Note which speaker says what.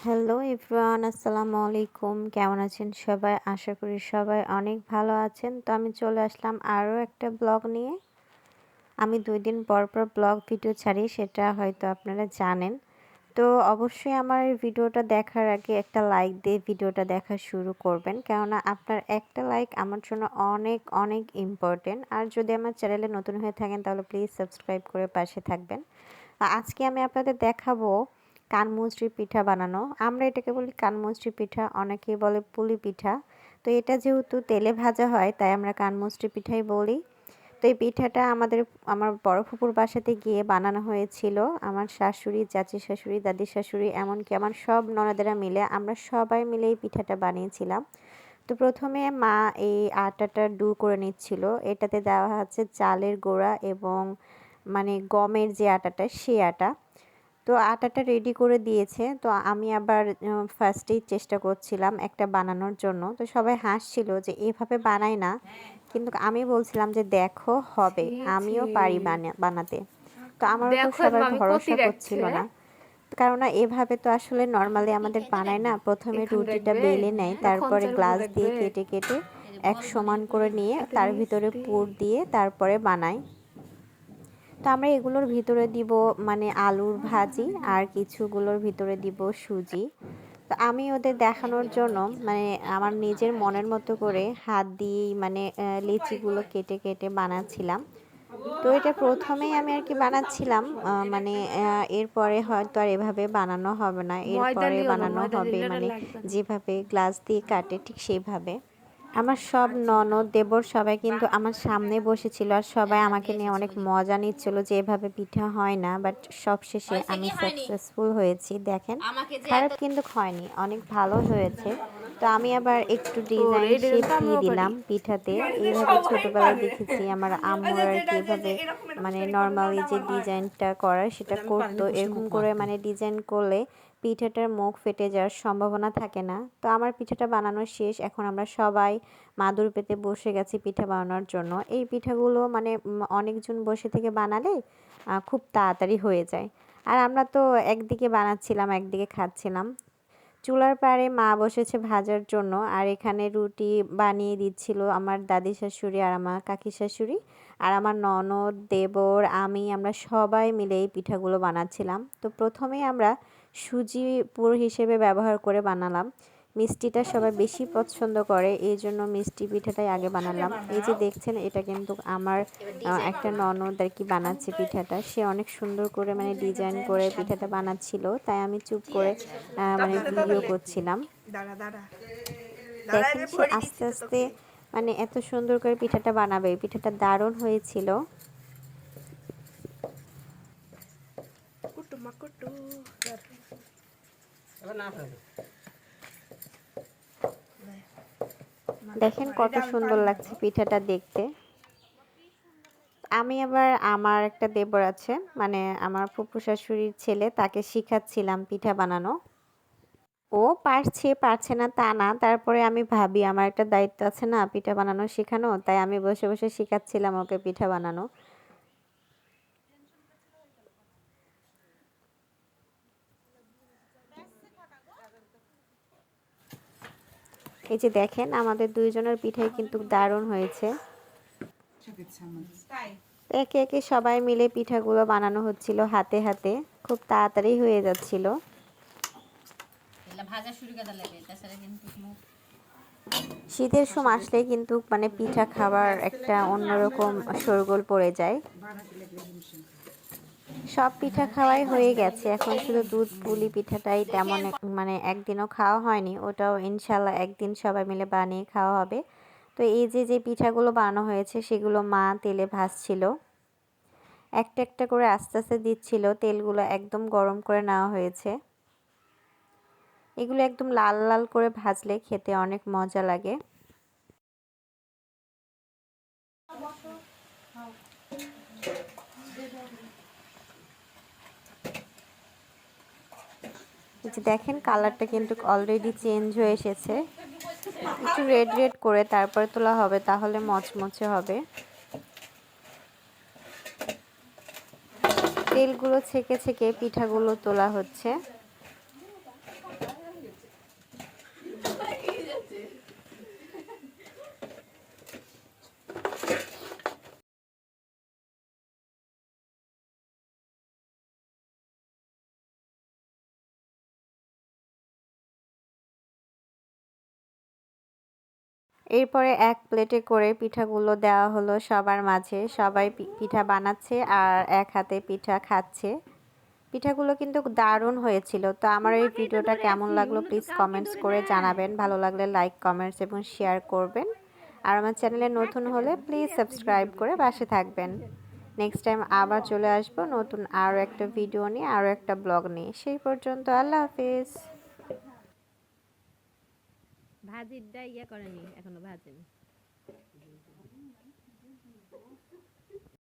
Speaker 1: Hello everyone, আসসালামু আলাইকুম। কেমন আছেন সবাই? আশা করি সবাই অনেক ভালো আছেন। তো আমি চলে আসলাম আরও একটা ব্লগ নিয়ে। আমি 2 দিন পর পর ব্লগ ভিডিও ছাড়ি, সেটা হয়তো আপনারা জানেন। তো অবশ্যই আমার এই ভিডিওটা দেখার আগে একটা লাইক দিয়ে ভিডিওটা দেখা শুরু করবেন, কেননা আপনার একটা লাইক আমার জন্য অনেক অনেক ইম্পর্টেন্ট। আর যদি আমার চ্যানেলে নতুন হয়ে থাকেন তাহলে প্লিজ সাবস্ক্রাইব করে পাশে থাকবেন। আজকে আমি আপনাদের দেখাবো কানমুচড়ি পিঠা বানানো। আমরা এটাকে বলি কানমুচড়ি পিঠা, অনেকেই বলে পুলি পিঠা। তো এটা যেহেতু তেলে ভাজা হয় তাই আমরা কানমুচড়ি পিঠাই বলি। তো এই পিঠাটা আমার বড় ফুপুর বাসাতে গিয়ে বানানো হয়েছিল। আমার শাশুড়ি, চাচি শাশুড়ি, দাদি শাশুড়ি, এমনকি আমার সব ননদেরা মিলে আমরা সবাই মিলে এই পিঠাটা বানিয়েছিলাম। তো প্রথমে মা এই আটাটা ডু করে নিচ্ছিল। এটাতে দেওয়া হচ্ছে চালের গুঁড়া এবং গমের যে আটাটা, সেই আটা। তো আটাটা রেডি করে দিয়েছে। তো আমি আবার ফার্স্টেই চেষ্টা করছিলাম একটা বানানোর জন্য। তো সবাই হাসছিল যে এভাবে বানাই না, কিন্তু আমি বলছিলাম যে দেখো হবে, আমিও পারি বানাতে। তো আমার উপর
Speaker 2: দেখো
Speaker 1: সবাই
Speaker 2: মামি কতি
Speaker 1: ভরসা
Speaker 2: রাখছে।
Speaker 1: করছিল না, কারণ এভাবে তো আসলে নর্মালি আমাদের বানায় না। প্রথমে
Speaker 2: এখানে
Speaker 1: রুটিটা
Speaker 2: রাখবে,
Speaker 1: বেলে নেয়, তারপরে
Speaker 2: খঞ্চের উপর
Speaker 1: গ্লাস দিয়ে
Speaker 2: রাখবে।
Speaker 1: কেটে কেটে এক সমান করে নিয়ে
Speaker 2: এত
Speaker 1: তার ভিতরে
Speaker 2: মিষ্টি।
Speaker 1: পুর দিয়ে তারপরে বানায়। তো আমরা এগুলোর ভিতরে দিব আলুর ভাজি, আর কিছুগুলোর ভিতরে দিব সুজি। তো আমি ওদের দেখানোর জন্য আমার নিজের মনের মতো করে হাত দিয়েই লিচিগুলো কেটে কেটে বানাচ্ছিলাম। তো এটা প্রথমেই আমি আর কি বানাচ্ছিলাম, এরপরে হয়তো আর এভাবে বানানো হবে না,
Speaker 2: ময়দা
Speaker 1: এরপরে
Speaker 2: লিও না,
Speaker 1: বানানো
Speaker 2: ময়দা
Speaker 1: হবে
Speaker 2: দিলে এটা লাগবে না।
Speaker 1: যেভাবে গ্লাস দিয়ে কাটে ঠিক সেইভাবে। আমার সব ননদ দেবর সবাই কিন্তু আমার সামনে বসেছিল, আর সবাই আমাকে নিয়ে অনেক মজা নিচ্ছিল যে এভাবে পিঠা হয় না। বাট সবশেষে আমি সাকসেসফুল হয়েছি। দেখেন, খারাপ কিন্তু হয়নি, অনেক ভালো হয়েছে। তো আমি আবার একটু
Speaker 2: তোর
Speaker 1: ডিজাইন
Speaker 2: এই
Speaker 1: শেপ
Speaker 2: তো
Speaker 1: দিয়ে
Speaker 2: আমিও পারি।
Speaker 1: দিলাম পিঠাতে। এইভাবে ছোটবেলায় দেখেছি আমার আম্মুরা আর কি এভাবে নর্মালি যে ডিজাইনটা করার সেটা করতো। এরকম করে ডিজাইন করলে পিঠাটার মুখ ফেটে যাওয়ার সম্ভাবনা থাকে না। তো আমার পিঠাটা বানানো শেষ, এখন আমরা সবাই মাদুর পেতে বসে গেছি পিঠা বানানোর জন্য। এই পিঠাগুলো অনেকজন বসে থেকে বানালে খুব তাড়াতাড়ি হয়ে যায়। আর আমরা তো একদিকে বানাচ্ছিলাম একদিকে খাচ্ছিলাম। চুলার পাড়ে মা বসেছে ভাজার জন্য, আর এখানে রুটি বানিয়ে দিচ্ছিল আমার দাদি শাশুড়ি আর আমার কাকি শাশুড়ি, আর আমার ননদ দেবর আমরা সবাই মিলে এই পিঠাগুলো বানাচ্ছিলাম। তো প্রথমেই আমরা সুজি পুর হিসেবে ব্যবহার করে বানালাম। মিষ্টিটা সবাই বেশি পছন্দ করে, এই জন্য মিষ্টি পিঠাটাই আগে বানালাম। এই যে দেখছেন, এটা কিন্তু আমার একটা ননদ আর কি বানাচ্ছে পিঠাটা। সে অনেক সুন্দর করে ডিজাইন করে পিঠাটা বানাচ্ছিল, তাই আমি চুপ করে ভিডিও করছিলাম। দেখেন সে আস্তে আস্তে এত সুন্দর করে পিঠাটা বানাবে, পিঠাটা দারুণ হয়েছিল। দেখেন কত সুন্দর লাগছে পিঠাটা দেখতে। আমি আবার আমার একটা দেবর আছে, আমার ফুফু শাশুড়ির ছেলে, তাকে শিখাচ্ছিলাম পিঠা বানানো। ও পারছে পারছে না তা না, তারপরে আমি ভাবি আমার একটা দায়িত্ব আছে না পিঠা বানানো শেখানো, তাই আমি বসে বসে শিখাচ্ছিলাম ওকে পিঠা বানানো। এই যে দেখেন, আমাদের দুইজনের পিঠাই কিন্তু দারুণ হয়েছে। একে একে সবাই মিলে পিঠাগুলো বানানো হচ্ছিল হাতে হাতে, খুব তাড়াতাড়ি হয়ে যাচ্ছিল। শীতের সময় আসলে কিন্তু পিঠা খাবার একটা অন্যরকম শোরগোল পড়ে যায়। সব পিঠা খাওয়াই হয়ে গেছে, এখন শুধু দুধ পুলি পিঠাটাই তেমন একদিনও খাওয়া হয়নি, ওটাও ইনশাল্লাহ একদিন সবাই মিলে বানিয়ে খাওয়া হবে। তো এই যে যে পিঠাগুলো বানানো হয়েছে সেগুলো মা তেলে ভাজছিল, একটা একটা করে আস্তে আস্তে দিচ্ছিল। তেলগুলো একদম গরম করে নেওয়া হয়েছে। এগুলো একদম লাল লাল করে ভাজলে খেতে অনেক মজা লাগে। যে দেখেন, কালারটা কিন্তু অলরেডি চেঞ্জ হয়ে এসেছে, একটু রেড রেড করে তারপরে তোলা হবে, তাহলে মচমচে হবে। তেলগুলো ছেঁকে ছেঁকে পিঠাগুলো তোলা হচ্ছে। এরপরে এক প্লেটে করে পিঠাগুলো দেওয়া হলো সবার মাঝে। সবাই পিঠা বানাচ্ছে আর এক হাতে পিঠা খাচ্ছে। পিঠাগুলো কিন্তু দারুণ হয়েছিল। তো আমার এই ভিডিওটা কেমন লাগলো প্লিজ কমেন্টস করে জানাবেন। ভালো লাগলে লাইক, কমেন্টস এবং শেয়ার করবেন। আর আমার চ্যানেলে নতুন হলে প্লিজ সাবস্ক্রাইব করে পাশে থাকবেন। নেক্সট টাইম আবার চলে আসবো নতুন আরও একটা ভিডিও নিয়ে, আরও একটা ব্লগ নিয়ে। সেই পর্যন্ত আল্লাহ হাফিজ।
Speaker 2: ভাজিরটা ইয়া করেনি, এখনো ভাজেনি।